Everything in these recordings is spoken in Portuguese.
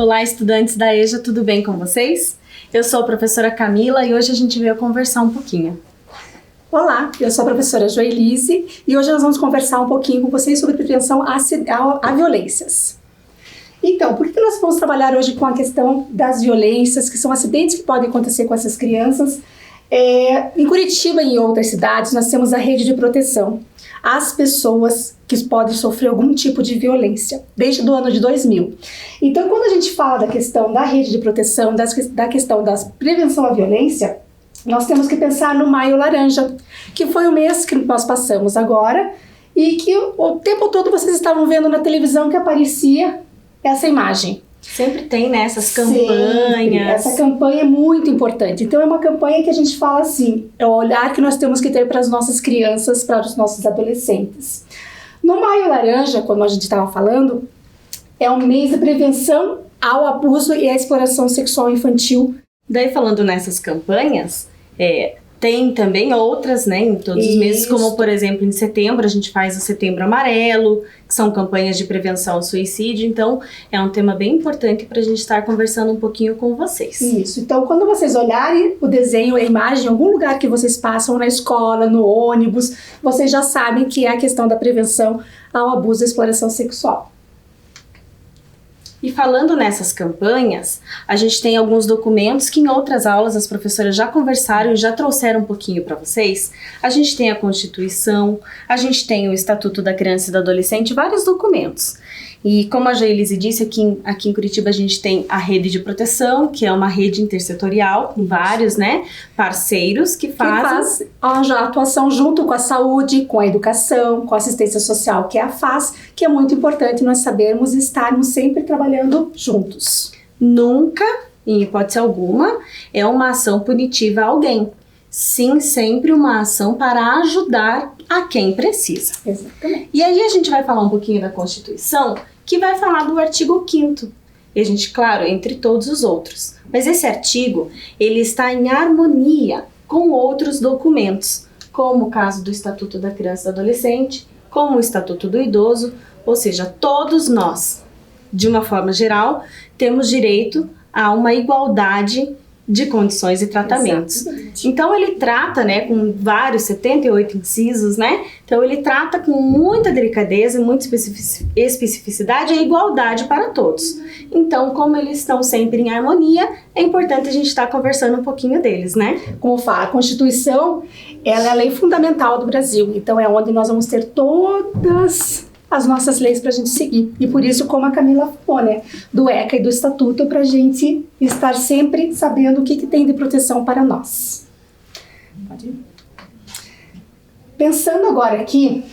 Olá, estudantes da EJA, tudo bem com vocês? Eu sou a professora Camila e hoje a gente veio conversar um pouquinho. Olá, eu sou a professora Joelise e hoje nós vamos conversar um pouquinho com vocês sobre prevenção a violências. Então, por que nós vamos trabalhar hoje com a questão das violências, que são acidentes que podem acontecer com essas crianças? Em Curitiba e em outras cidades, nós temos a rede de proteção às pessoas que podem sofrer algum tipo de violência, desde o ano de 2000. Então, quando a gente fala da questão da rede de proteção, da questão da prevenção à violência, nós temos que pensar no Maio Laranja, que foi o mês que nós passamos agora e que o tempo todo vocês estavam vendo na televisão que aparecia essa imagem. Sempre tem, né, essas campanhas. Sempre. Essa campanha é muito importante. Então é uma campanha que a gente fala assim, é o olhar que nós temos que ter para as nossas crianças, para os nossos adolescentes. No Maio Laranja, como a gente estava falando, é um mês de prevenção ao abuso e à exploração sexual infantil. Daí, falando nessas campanhas, tem também outras, né, em todos os meses, como por exemplo em setembro a gente faz o Setembro Amarelo, que são campanhas de prevenção ao suicídio, então é um tema bem importante para a gente estar conversando um pouquinho com vocês. Isso, então quando vocês olharem o desenho, a imagem, em algum lugar que vocês passam, na escola, no ônibus, vocês já sabem que é a questão da prevenção ao abuso e exploração sexual. E falando nessas campanhas, a gente tem alguns documentos que em outras aulas as professoras já conversaram e já trouxeram um pouquinho para vocês. A gente tem a Constituição, a gente tem o Estatuto da Criança e do Adolescente, vários documentos. E como a Joelise disse, aqui em Curitiba a gente tem a rede de proteção, que é uma rede intersetorial, com vários, né, parceiros que faz a atuação junto com a saúde, com a educação, com a assistência social, que é a FAS, que é muito importante nós sabermos e estarmos sempre trabalhando juntos. Nunca, em hipótese alguma, é uma ação punitiva a alguém. Sim, sempre uma ação para ajudar a quem precisa. Exatamente. E aí a gente vai falar um pouquinho da Constituição, que vai falar do artigo 5º. E a gente, claro, entre todos os outros. Mas esse artigo, ele está em harmonia com outros documentos, como o caso do Estatuto da Criança e do Adolescente, como o Estatuto do Idoso, ou seja, todos nós, de uma forma geral, temos direito a uma igualdade de condições e tratamentos. Exatamente. Então ele trata, né, com vários 78 incisos, né? Então ele trata com muita delicadeza, muita especificidade a igualdade para todos. Então, como eles estão sempre em harmonia, é importante a gente estar conversando um pouquinho deles, né? Como fala, a Constituição, ela é a lei fundamental do Brasil. Então é onde nós vamos ter todas as nossas leis para a gente seguir. E por isso, como a Camila falou, né, do ECA e do Estatuto, para a gente estar sempre sabendo o que tem de proteção para nós. Pode ir. Pensando agora aqui,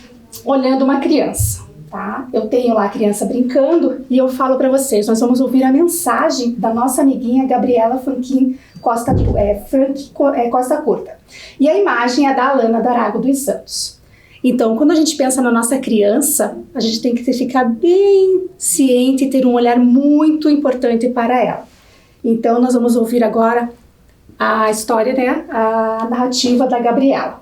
olhando uma criança, tá? Eu tenho lá a criança brincando e eu falo para vocês, nós vamos ouvir a mensagem da nossa amiguinha Gabriela Franquin Costa Curta. E a imagem é da Alana Darago dos Santos. Então, quando a gente pensa na nossa criança, a gente tem que ficar bem ciente e ter um olhar muito importante para ela. Então, nós vamos ouvir agora a história, né, a narrativa da Gabriela.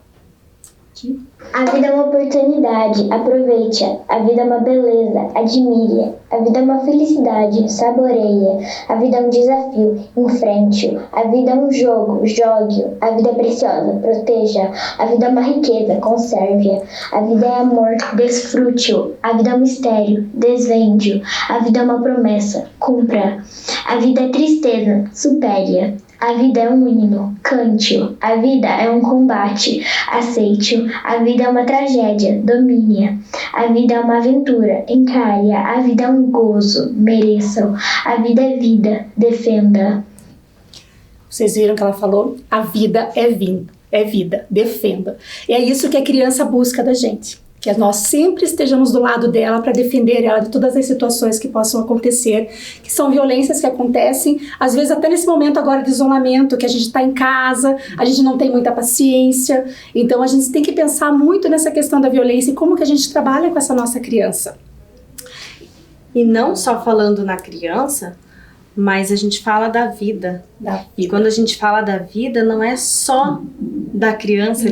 A vida é uma oportunidade, aproveite-a. A vida é uma beleza, admire-a. A vida é uma felicidade, saboreie-a. A vida é um desafio, enfrente-o. A vida é um jogo, jogue-o. A vida é preciosa, proteja-a. A vida é uma riqueza, conserve-a. A vida é amor, desfrute-o. A vida é um mistério, desvende-o. A vida é uma promessa, cumpra-a. A vida é tristeza, supere-a. A vida é um hino, cante-o. A vida é um combate, aceite-o. A vida é uma tragédia, domine-a. A vida é uma aventura, encare-a. A vida é um gozo, mereça-o. A vida é vida, defenda-a. Vocês viram que ela falou? A vida é vida, defenda. E é isso que a criança busca da gente. Que nós sempre estejamos do lado dela para defender ela de todas as situações que possam acontecer, que são violências que acontecem, às vezes até nesse momento agora de isolamento, que a gente está em casa, a gente não tem muita paciência, então a gente tem que pensar muito nessa questão da violência e como que a gente trabalha com essa nossa criança. E não só falando na criança, mas a gente fala da vida. E quando a gente fala da vida, não é só da criança,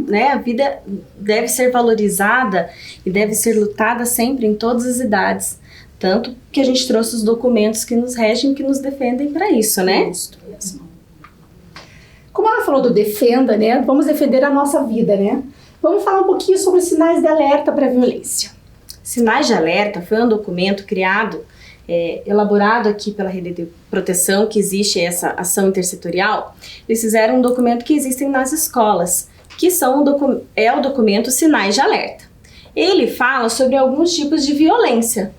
né? A vida deve ser valorizada e deve ser lutada sempre em todas as idades. Tanto que a gente trouxe os documentos que nos regem, que nos defendem para isso, né? Isso mesmo. Como ela falou do defenda, né? Vamos defender a nossa vida, né? Vamos falar um pouquinho sobre os sinais de alerta para a violência. Sinais de alerta foi um documento criado, elaborado aqui pela Rede de Proteção, que existe essa ação intersetorial. Eles fizeram um documento que existe nas escolas, que é o documento Sinais de Alerta. Ele fala sobre alguns tipos de violência.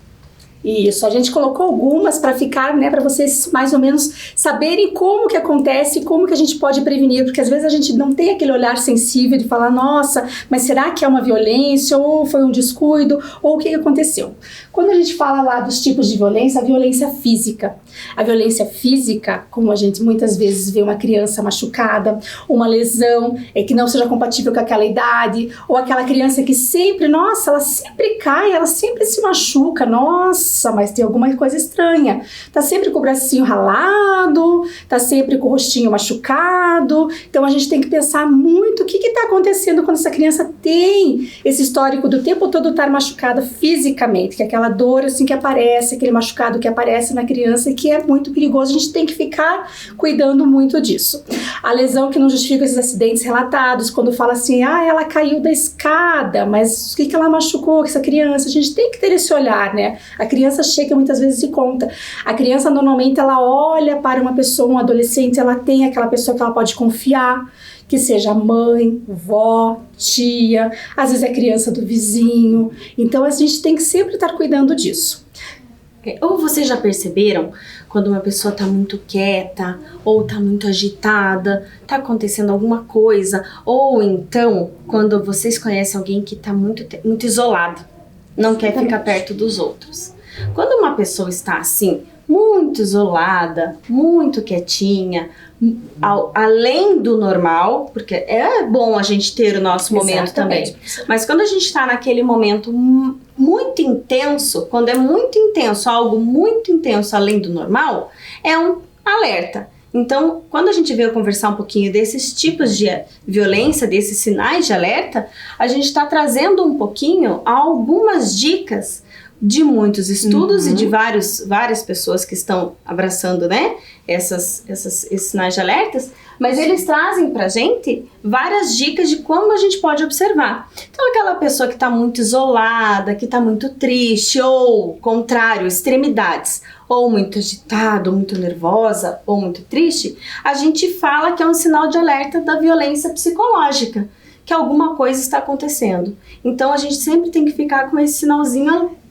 Isso, a gente colocou algumas para ficar, né, para vocês mais ou menos saberem como que acontece e como que a gente pode prevenir, porque às vezes a gente não tem aquele olhar sensível de falar, nossa, mas será que é uma violência, ou foi um descuido, ou o que aconteceu? Quando a gente fala lá dos tipos de violência, a violência física, como a gente muitas vezes vê uma criança machucada, uma lesão que não seja compatível com aquela idade, ou aquela criança que sempre, nossa, ela sempre cai, ela sempre se machuca, nossa, mas tem alguma coisa estranha. Tá sempre com o bracinho ralado, tá sempre com o rostinho machucado. Então a gente tem que pensar muito o que tá acontecendo quando essa criança tem esse histórico do tempo todo estar machucada fisicamente, que é aquela dor assim que aparece, aquele machucado que aparece na criança e que é muito perigoso. A gente tem que ficar cuidando muito disso. A lesão que não justifica esses acidentes relatados, quando fala assim, ela caiu da escada, mas o que ela machucou com essa criança? A gente tem que ter esse olhar, né? A criança chega muitas vezes e conta. A criança normalmente ela olha para uma pessoa, um adolescente, ela tem aquela pessoa que ela pode confiar, que seja mãe, vó, tia, às vezes é criança do vizinho. Então a gente tem que sempre estar cuidando disso. Ou vocês já perceberam quando uma pessoa está muito quieta, ou está muito agitada, está acontecendo alguma coisa, ou então quando vocês conhecem alguém que está muito isolado, não quer ficar perto dos outros. Quando uma pessoa está assim, muito isolada, muito quietinha, além do normal, porque é bom a gente ter o nosso momento também, mas quando a gente está naquele momento muito intenso, quando é muito intenso, algo muito intenso além do normal, é um alerta. Então, quando a gente veio conversar um pouquinho desses tipos de violência, desses sinais de alerta, a gente está trazendo um pouquinho algumas dicas de muitos estudos e de várias pessoas que estão abraçando, né, esses sinais de alertas, mas eles trazem pra gente várias dicas de como a gente pode observar. Então, aquela pessoa que está muito isolada, que está muito triste, ou, contrário, extremidades, ou muito agitada, ou muito nervosa, ou muito triste, a gente fala que é um sinal de alerta da violência psicológica, que alguma coisa está acontecendo. Então, a gente sempre tem que ficar com esse sinalzinho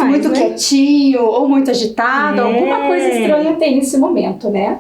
muito quietinho ou muito agitado, alguma coisa estranha tem nesse momento, né?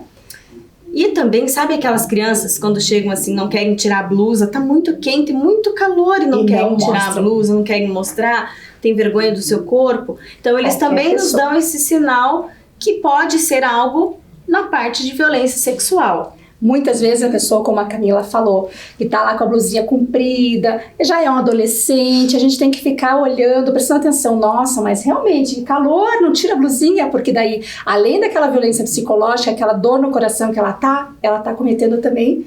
E também, sabe aquelas crianças quando chegam assim, não querem tirar a blusa, tá muito quente, muito calor e não querem tirar a blusa, não querem mostrar, tem vergonha do seu corpo? Então eles também nos dão esse sinal que pode ser algo na parte de violência sexual. Muitas vezes a pessoa, como a Camila falou, que tá lá com a blusinha comprida, já é um adolescente, a gente tem que ficar olhando, prestando atenção, nossa, mas realmente, calor, não tira a blusinha, porque daí, além daquela violência psicológica, aquela dor no coração que ela tá cometendo também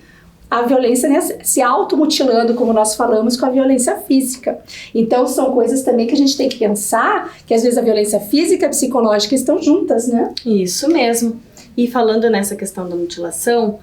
a violência, né, se automutilando, como nós falamos, com a violência física. Então, são coisas também que a gente tem que pensar, que às vezes a violência física e a psicológica estão juntas, né? Isso mesmo. E falando nessa questão da mutilação,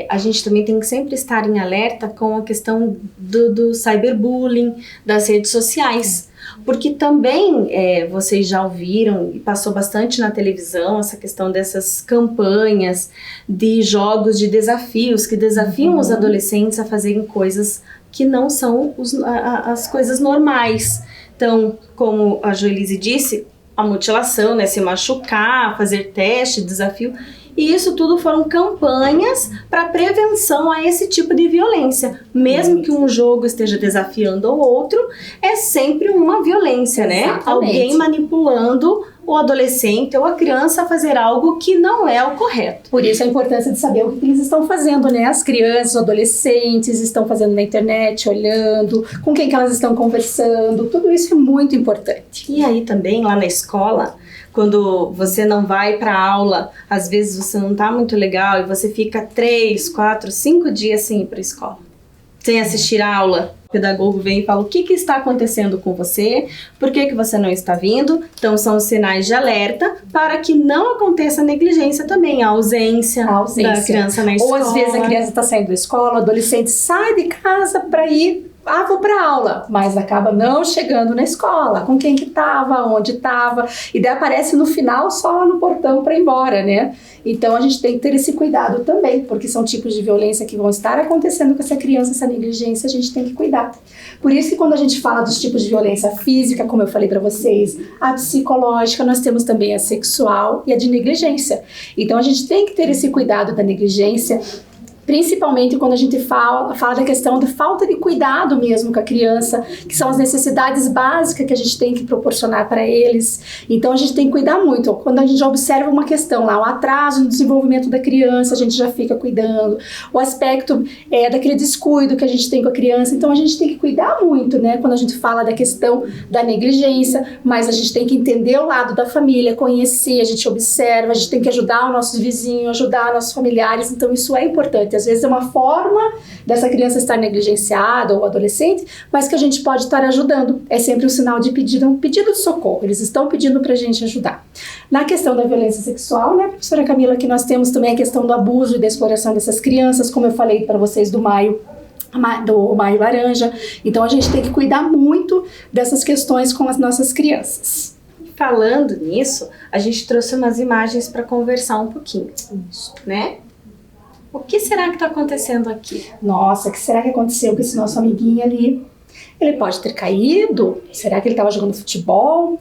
a gente também tem que sempre estar em alerta com a questão do cyberbullying, das redes sociais. Porque também vocês já ouviram e passou bastante na televisão essa questão dessas campanhas de jogos de desafios que desafiam os adolescentes a fazerem coisas que não são as coisas normais. Então, como a Joelise disse, a mutilação, né, se machucar, fazer teste, desafio, e isso tudo foram campanhas para prevenção a esse tipo de violência. Mesmo que um jogo esteja desafiando o outro, é sempre uma violência, né? Exatamente. Alguém manipulando o adolescente ou a criança a fazer algo que não é o correto. Por isso a importância de saber o que eles estão fazendo, né? As crianças, os adolescentes estão fazendo na internet, olhando, com quem que elas estão conversando, tudo isso é muito importante. E aí também, lá na escola, quando você não vai para aula, às vezes você não tá muito legal e você fica 3, 4, 5 dias sem ir para a escola, sem assistir a aula. O pedagogo vem e fala o que está acontecendo com você, por que você não está vindo. Então são os sinais de alerta para que não aconteça negligência também, a ausência da criança na escola. Ou às vezes a criança está saindo da escola, o adolescente sai de casa para ir, vou para aula, mas acaba não chegando na escola, com quem que estava, onde estava, e daí aparece no final só no portão para ir embora, né? Então a gente tem que ter esse cuidado também, porque são tipos de violência que vão estar acontecendo com essa criança, essa negligência, a gente tem que cuidar. Por isso que quando a gente fala dos tipos de violência física, como eu falei para vocês, a psicológica, nós temos também a sexual e a de negligência. Então a gente tem que ter esse cuidado da negligência, principalmente quando a gente fala da questão da falta de cuidado mesmo com a criança, que são as necessidades básicas que a gente tem que proporcionar para eles. Então a gente tem que cuidar muito. Quando a gente já observa uma questão lá, um atraso no desenvolvimento da criança, a gente já fica cuidando. O aspecto daquele descuido que a gente tem com a criança. Então a gente tem que cuidar muito, né? Quando a gente fala da questão da negligência, mas a gente tem que entender o lado da família, conhecer, a gente observa, a gente tem que ajudar os nossos vizinhos, ajudar nossos familiares. Então isso é importante. Às vezes é uma forma dessa criança estar negligenciada ou adolescente, mas que a gente pode estar ajudando. É sempre um sinal de pedido, um pedido de socorro. Eles estão pedindo para a gente ajudar. Na questão da violência sexual, né, professora Camila, que nós temos também a questão do abuso e da exploração dessas crianças, como eu falei para vocês do Maio Laranja. Então a gente tem que cuidar muito dessas questões com as nossas crianças. Falando nisso, a gente trouxe umas imagens para conversar um pouquinho, né? O que será que está acontecendo aqui? Nossa, o que será que aconteceu com esse nosso amiguinho ali? Ele pode ter caído? Será que ele estava jogando futebol?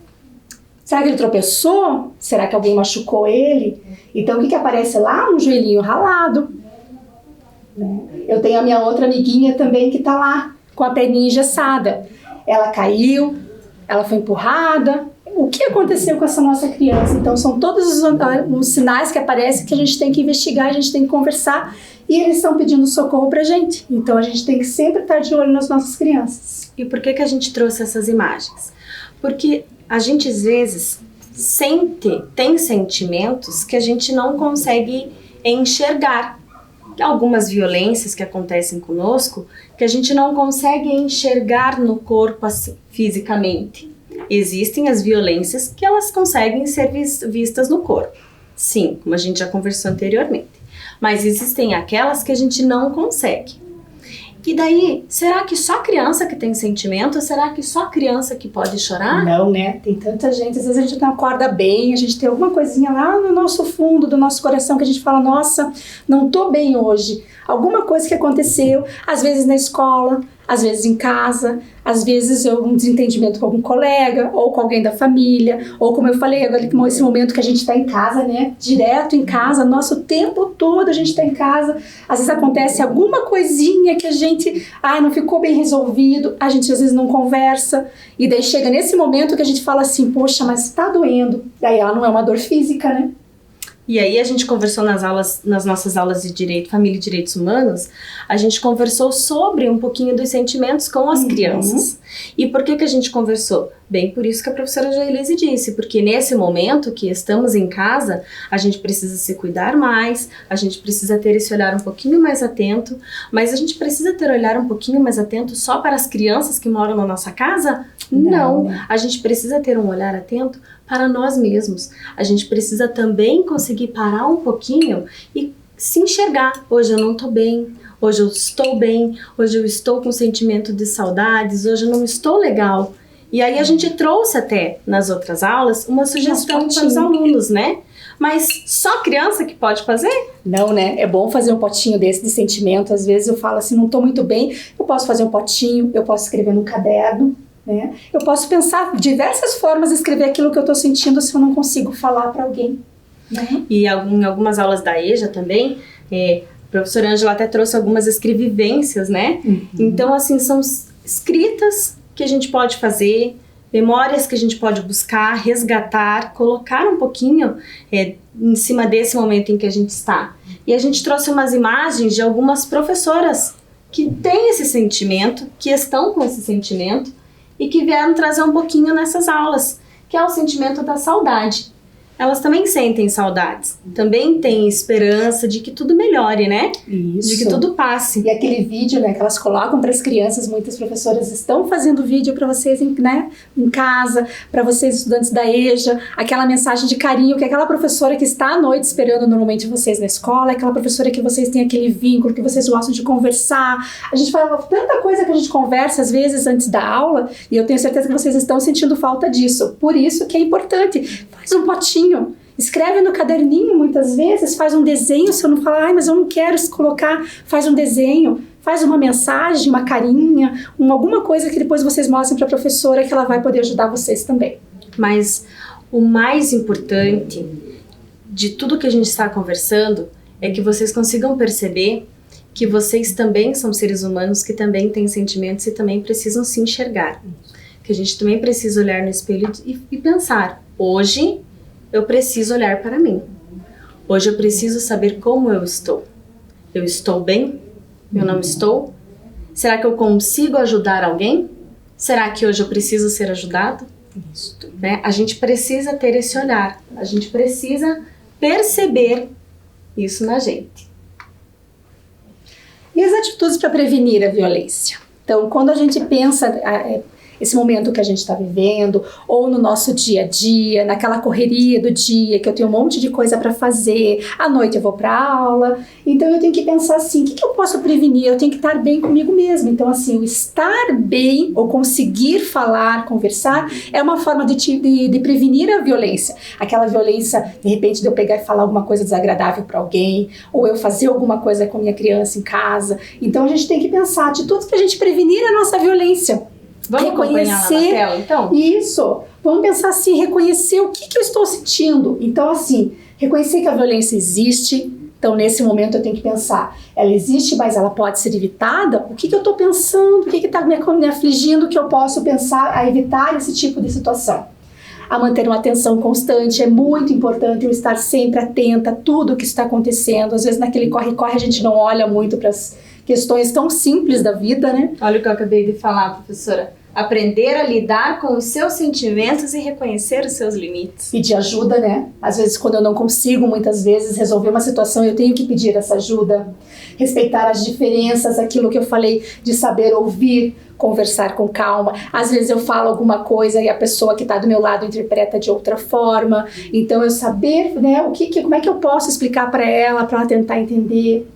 Será que ele tropeçou? Será que alguém machucou ele? Então o que aparece lá? Um joelhinho ralado. Eu tenho a minha outra amiguinha também que está lá, com a perninha engessada. Ela caiu, ela foi empurrada. O que aconteceu com essa nossa criança? Então são todos os sinais que aparecem que a gente tem que investigar, a gente tem que conversar, e eles estão pedindo socorro pra gente. Então a gente tem que sempre estar de olho nas nossas crianças. E por que a gente trouxe essas imagens? Porque a gente às vezes tem sentimentos que a gente não consegue enxergar. Algumas violências que acontecem conosco que a gente não consegue enxergar no corpo assim, fisicamente. Existem as violências que elas conseguem ser vistas no corpo. Sim, como a gente já conversou anteriormente. Mas existem aquelas que a gente não consegue. E daí, será que só criança que tem sentimento? Será que só criança que pode chorar? Não, né? Tem tanta gente, às vezes a gente não acorda bem, a gente tem alguma coisinha lá no nosso fundo do nosso coração que a gente fala, nossa, não tô bem hoje. Alguma coisa que aconteceu, às vezes na escola, às vezes em casa, às vezes um desentendimento com algum colega, ou com alguém da família, ou como eu falei agora, esse momento que a gente está em casa, né? Direto em casa, nosso tempo todo a gente está em casa, às vezes acontece alguma coisinha que a gente, não ficou bem resolvido, a gente às vezes não conversa, e daí chega nesse momento que a gente fala assim, poxa, mas está doendo, daí ela não é uma dor física, né? E aí a gente conversou nas nossas aulas de Direito, Família e Direitos Humanos, a gente conversou sobre um pouquinho dos sentimentos com as crianças. E por que a gente conversou? Bem, por isso que a professora Joelise disse, porque nesse momento que estamos em casa, a gente precisa se cuidar mais, a gente precisa ter esse olhar um pouquinho mais atento, mas a gente precisa ter olhar um pouquinho mais atento só para as crianças que moram na nossa casa? Não, a gente precisa ter um olhar atento para nós mesmos. A gente precisa também conseguir parar um pouquinho e se enxergar. Hoje eu não estou bem, hoje eu estou bem, hoje eu estou com sentimento de saudades, hoje eu não estou legal. E aí a gente trouxe até nas outras aulas uma sugestão para os alunos, né? Mas só criança que pode fazer? Não, né? É bom fazer um potinho desse de sentimento. Às vezes eu falo assim, não estou muito bem, eu posso fazer um potinho, eu posso escrever no caderno, né? Eu posso pensar diversas formas de escrever aquilo que eu estou sentindo se eu não consigo falar para alguém. Né? E em algumas aulas da EJA também, a professora Ângela até trouxe algumas escrevivências, né? Então, assim, são escritas que a gente pode fazer, memórias que a gente pode buscar, resgatar, colocar um pouquinho em cima desse momento em que a gente está. E a gente trouxe umas imagens de algumas professoras que têm esse sentimento, que estão com esse sentimento e que vieram trazer um pouquinho nessas aulas, que é o sentimento da saudade. elas também sentem saudades, também têm esperança de que tudo melhore, né? Isso. De que tudo passe. E aquele vídeo, né, que elas colocam para as crianças, muitas professoras estão fazendo vídeo para vocês, né, em casa, para vocês estudantes da EJA, aquela mensagem de carinho que aquela professora que está à noite esperando normalmente vocês na escola, aquela professora que vocês têm aquele vínculo, que vocês gostam de conversar. A gente fala tanta coisa que a gente conversa às vezes antes da aula, e eu tenho certeza que vocês estão sentindo falta disso. Por isso que é importante. Faz um potinho, escreve no caderninho muitas vezes, faz um desenho. Se eu não falar, mas eu não quero colocar, faz um desenho, faz uma mensagem, uma carinha, alguma coisa que depois vocês mostrem para a professora, que ela vai poder ajudar vocês também. Mas o mais importante de tudo que a gente está conversando é que vocês consigam perceber que vocês também são seres humanos, que também têm sentimentos e também precisam se enxergar. Que a gente também precisa olhar no espelho e pensar, hoje eu preciso olhar para mim. Hoje eu preciso saber como eu estou. Eu estou bem? Eu não estou? Será que eu consigo ajudar alguém? Será que hoje eu preciso ser ajudado? Isso. Né? A gente precisa ter esse olhar. A gente precisa perceber isso na gente. E as atitudes para prevenir a violência? Então, quando a gente pensa esse momento que a gente está vivendo, ou no nosso dia a dia, naquela correria do dia, que eu tenho um monte de coisa para fazer, à noite eu vou para aula, então eu tenho que pensar assim, o que eu posso prevenir? Eu tenho que estar bem comigo mesmo. Então assim, o estar bem, ou conseguir falar, conversar, é uma forma de prevenir a violência. Aquela violência, de repente, de eu pegar e falar alguma coisa desagradável para alguém, ou eu fazer alguma coisa com minha criança em casa. Então a gente tem que pensar atitudes para a gente prevenir a nossa violência. Vamos acompanhar lá na tela, então? Isso. Vamos pensar assim, reconhecer o que eu estou sentindo. Então, assim, reconhecer que a violência existe. Então, nesse momento, eu tenho que pensar, ela existe, mas ela pode ser evitada? O que eu estou pensando? O que está me afligindo que eu posso pensar a evitar esse tipo de situação? A manter uma atenção constante, é muito importante eu estar sempre atenta a tudo o que está acontecendo. Às vezes, naquele corre-corre, a gente não olha muito para as questões tão simples da vida, né? Olha o que eu acabei de falar, professora. Aprender a lidar com os seus sentimentos e reconhecer os seus limites. Pedir ajuda, né? Às vezes, quando eu não consigo, muitas vezes, resolver uma situação, eu tenho que pedir essa ajuda. Respeitar as diferenças, aquilo que eu falei de saber ouvir, conversar com calma. Às vezes eu falo alguma coisa e a pessoa que está do meu lado interpreta de outra forma. Então, eu saber, né, como é que eu posso explicar para ela tentar entender.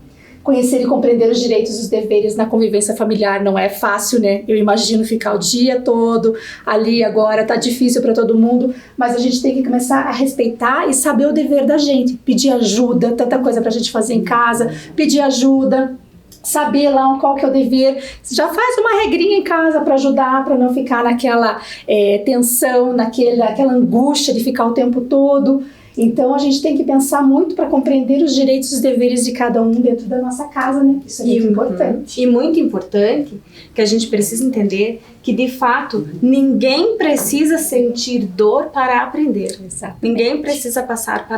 Conhecer e compreender os direitos e os deveres na convivência familiar não é fácil, né? Eu imagino ficar o dia todo ali agora, tá difícil para todo mundo, mas a gente tem que começar a respeitar e saber o dever da gente. Pedir ajuda, tanta coisa pra gente fazer em casa, pedir ajuda, saber lá qual que é o dever. Já faz uma regrinha em casa para ajudar, para não ficar naquela tensão, naquela angústia de ficar o tempo todo. Então, a gente tem que pensar muito para compreender os direitos e os deveres de cada um dentro da nossa casa, né? Isso é muito importante. E muito importante que a gente precisa entender que, de fato, ninguém precisa sentir dor para aprender. Exatamente. Ninguém precisa passar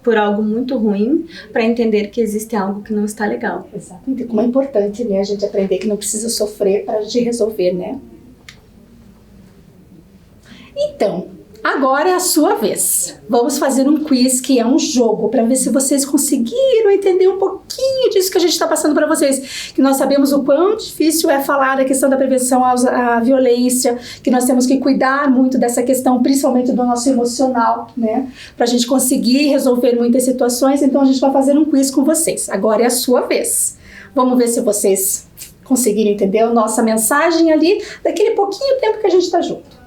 por algo muito ruim para entender que existe algo que não está legal. Exatamente. Como é importante, né, a gente aprender que não precisa sofrer para a gente resolver, né? Então, agora é a sua vez. Vamos fazer um quiz que é um jogo para ver se vocês conseguiram entender um pouquinho disso que a gente está passando para vocês. Que nós sabemos o quão difícil é falar da questão da prevenção à violência, que nós temos que cuidar muito dessa questão, principalmente do nosso emocional, né? Para a gente conseguir resolver muitas situações. Então a gente vai fazer um quiz com vocês. Agora é a sua vez. Vamos ver se vocês conseguiram entender a nossa mensagem ali daquele pouquinho tempo que a gente está junto.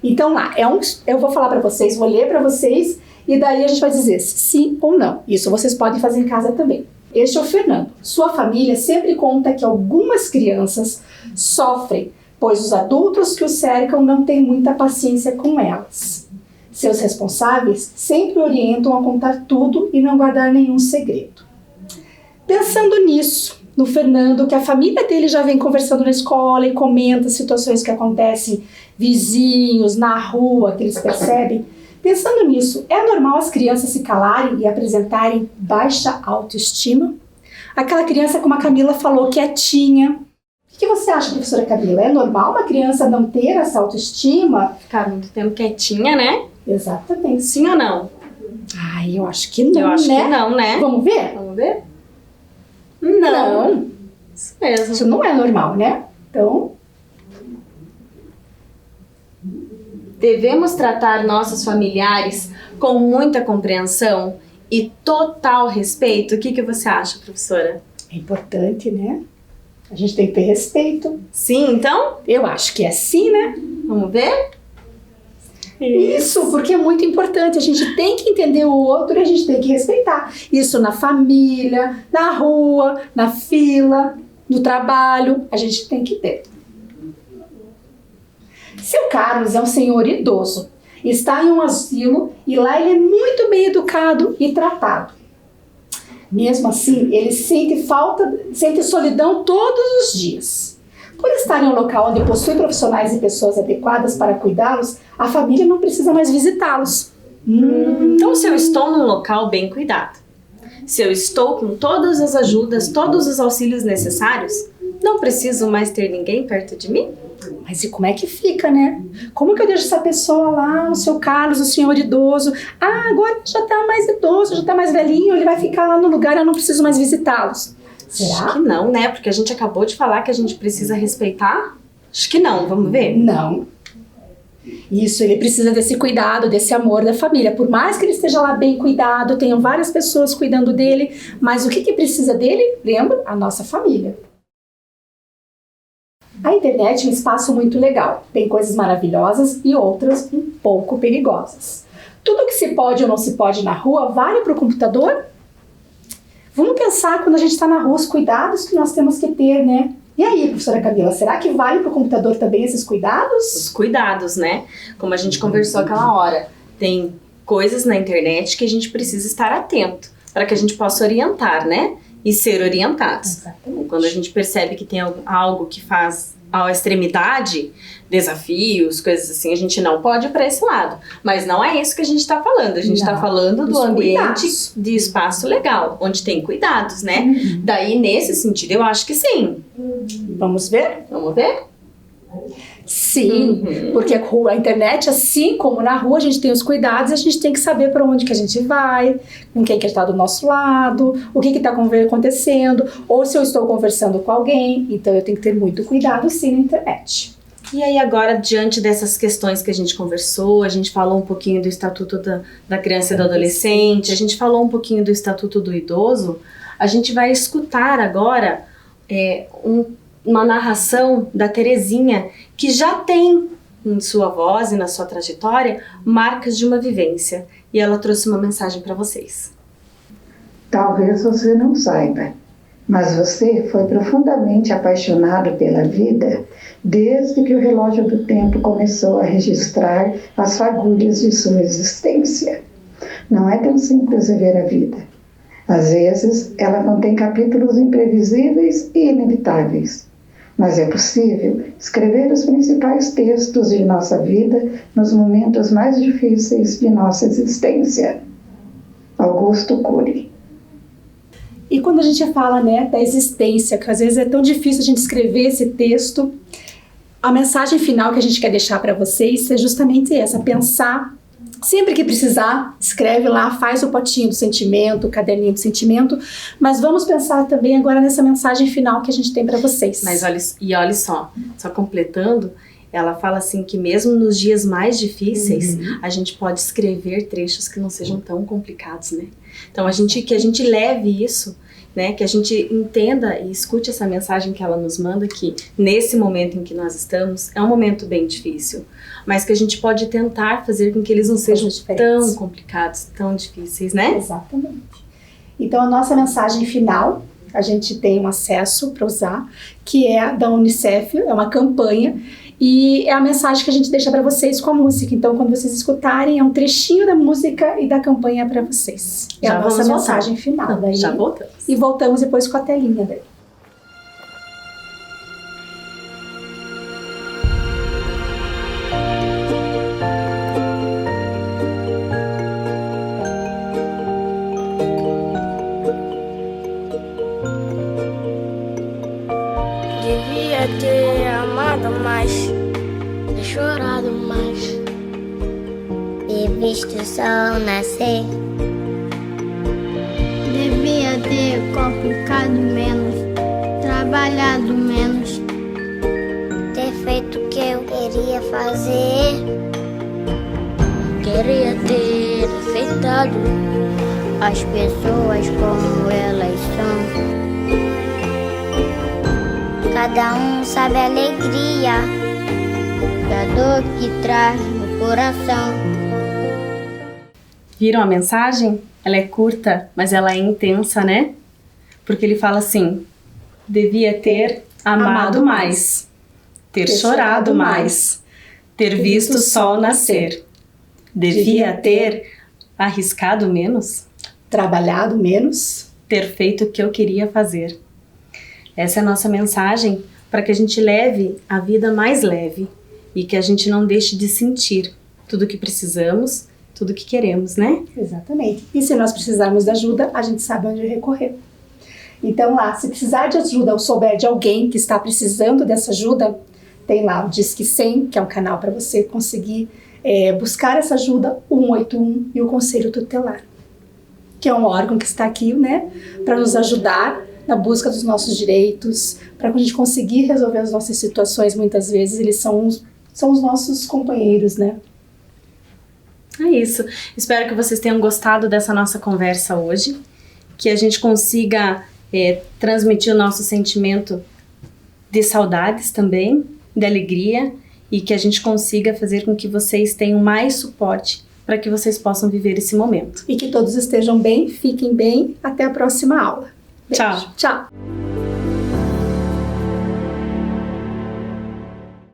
Então lá, eu vou falar para vocês, vou ler para vocês e daí a gente vai dizer sim ou não. Isso vocês podem fazer em casa também. Este é o Fernando. Sua família sempre conta que algumas crianças sofrem, pois os adultos que os cercam não têm muita paciência com elas. Seus responsáveis sempre orientam a contar tudo e não guardar nenhum segredo. Pensando nisso, no Fernando, que a família dele já vem conversando na escola e comenta situações que acontecem, vizinhos, na rua, que eles percebem. Pensando nisso, é normal as crianças se calarem e apresentarem baixa autoestima? Aquela criança, como a Camila falou, quietinha. O que você acha, professora Camila? É normal uma criança não ter essa autoestima? Ficar muito tempo quietinha, né? Exatamente. Sim ou não? Ai, eu acho que não, Eu acho que não, né? Vamos ver? Vamos ver? Não. Isso mesmo. Isso não é normal, né? Então, Devemos tratar nossos familiares com muita compreensão e total respeito. O que você acha, professora? é importante, né? A gente tem que ter respeito. Sim, então? Eu acho que é sim, né? Vamos ver? Isso, porque é muito importante. A gente tem que entender o outro e a gente tem que respeitar. Isso na família, na rua, na fila, no trabalho. A gente tem que ter. Seu Carlos é um senhor idoso. Está em um asilo e lá ele é muito bem educado e tratado. Mesmo assim, ele sente solidão todos os dias. Por estar em um local onde possui profissionais e pessoas adequadas para cuidá-los, a família não precisa mais visitá-los. Então, se eu estou num local bem cuidado, se eu estou com todas as ajudas, todos os auxílios necessários, não preciso mais ter ninguém perto de mim? Mas e como é que fica, né? Como que eu deixo essa pessoa lá, o seu Carlos, o senhor idoso? Ah, agora já tá mais idoso, já tá mais velhinho, ele vai ficar lá no lugar, eu não preciso mais visitá-los. Será? Acho que não, né? Porque a gente acabou de falar que a gente precisa respeitar. Acho que não, vamos ver? Não. Isso, ele precisa desse cuidado, desse amor da família. Por mais que ele esteja lá bem cuidado, tenham várias pessoas cuidando dele, mas o que precisa dele? Lembra? A nossa família. A internet é um espaço muito legal. Tem coisas maravilhosas e outras um pouco perigosas. Tudo que se pode ou não se pode na rua vale para o computador? Vamos pensar quando a gente está na rua, os cuidados que nós temos que ter, né? E aí, professora Camila, será que vale para o computador também esses cuidados? Os cuidados, né? Como a gente conversou aquela hora, tem coisas na internet que a gente precisa estar atento para que a gente possa orientar, né? E ser orientados. Exatamente. Quando a gente percebe que tem algo que faz à extremidade, desafios, coisas assim, a gente não pode ir para esse lado. Mas não é isso que a gente está falando. A gente está falando do ambiente de espaço legal, onde tem cuidados, né? Daí, nesse sentido, eu acho que sim. Vamos ver? Vamos ver? Sim, porque a internet, assim como na rua, a gente tem os cuidados e a gente tem que saber para onde que a gente vai, com quem que está do nosso lado, o que está acontecendo, ou se eu estou conversando com alguém. Então eu tenho que ter muito cuidado sim na internet. E aí agora, diante dessas questões que a gente conversou, a gente falou um pouquinho do Estatuto da Criança e do Adolescente, a gente falou um pouquinho do Estatuto do Idoso, a gente vai escutar agora uma narração da Terezinha, que já tem em sua voz e na sua trajetória marcas de uma vivência. E ela trouxe uma mensagem para vocês. Talvez você não saiba, mas você foi profundamente apaixonado pela vida desde que o relógio do tempo começou a registrar as fagulhas de sua existência. Não é tão simples viver a vida. Às vezes, ela contém capítulos imprevisíveis e inevitáveis. Mas é possível escrever os principais textos de nossa vida nos momentos mais difíceis de nossa existência. Augusto Cury. E quando a gente fala, né, da existência, que às vezes é tão difícil a gente escrever esse texto, a mensagem final que a gente quer deixar para vocês é justamente essa: pensar. Sempre que precisar, escreve lá, faz o potinho do sentimento, o caderninho do sentimento, mas vamos pensar também agora nessa mensagem final que a gente tem para vocês. Mas olha só completando, ela fala assim que mesmo nos dias mais difíceis, a gente pode escrever trechos que não sejam tão complicados, né? Então que a gente leve isso, né? Que a gente entenda e escute essa mensagem que ela nos manda, que nesse momento em que nós estamos, é um momento bem difícil, mas que a gente pode tentar fazer com que eles não sejam tão complicados, tão difíceis, né? Exatamente. Então a nossa mensagem final, a gente tem um acesso para usar, que é da Unicef, é uma campanha, e é a mensagem que a gente deixa para vocês com a música. Então quando vocês escutarem, é um trechinho da música e da campanha para vocês. É a nossa mensagem final. Daí. Já voltamos. E voltamos depois com a telinha daí. Devia ter amado mais, ter chorado mais. visto o sol nascer. Devia ter complicado menos, trabalhado menos, Ter feito o que eu queria fazer. Queria ter aceitado as pessoas como elas são. Cada um sabe a alegria da dor que traz no coração. Viram a mensagem? Ela é curta, mas ela é intensa, né? Porque ele fala assim: devia ter amado mais, ter chorado mais, ter visto o sol nascer. Devia ter arriscado menos, Trabalhado menos. ter feito o que eu queria fazer. Essa é a nossa mensagem para que a gente leve a vida mais leve e que a gente não deixe de sentir tudo o que precisamos, tudo o que queremos, né? Exatamente. E se nós precisarmos de ajuda, a gente sabe onde recorrer. Então lá, se precisar de ajuda ou souber de alguém que está precisando dessa ajuda, tem lá o Disque 100, que é um canal para você conseguir buscar essa ajuda, 181 e o Conselho Tutelar, que é um órgão que está aqui, né, para nos ajudar na busca dos nossos direitos, para que a gente conseguir resolver as nossas situações. Muitas vezes eles são os nossos companheiros, né? É isso. Espero que vocês tenham gostado dessa nossa conversa hoje, que a gente consiga transmitir o nosso sentimento de saudades também, de alegria, e que a gente consiga fazer com que vocês tenham mais suporte para que vocês possam viver esse momento. E que todos estejam bem, fiquem bem. Até a próxima aula. Beijo. Tchau. Tchau.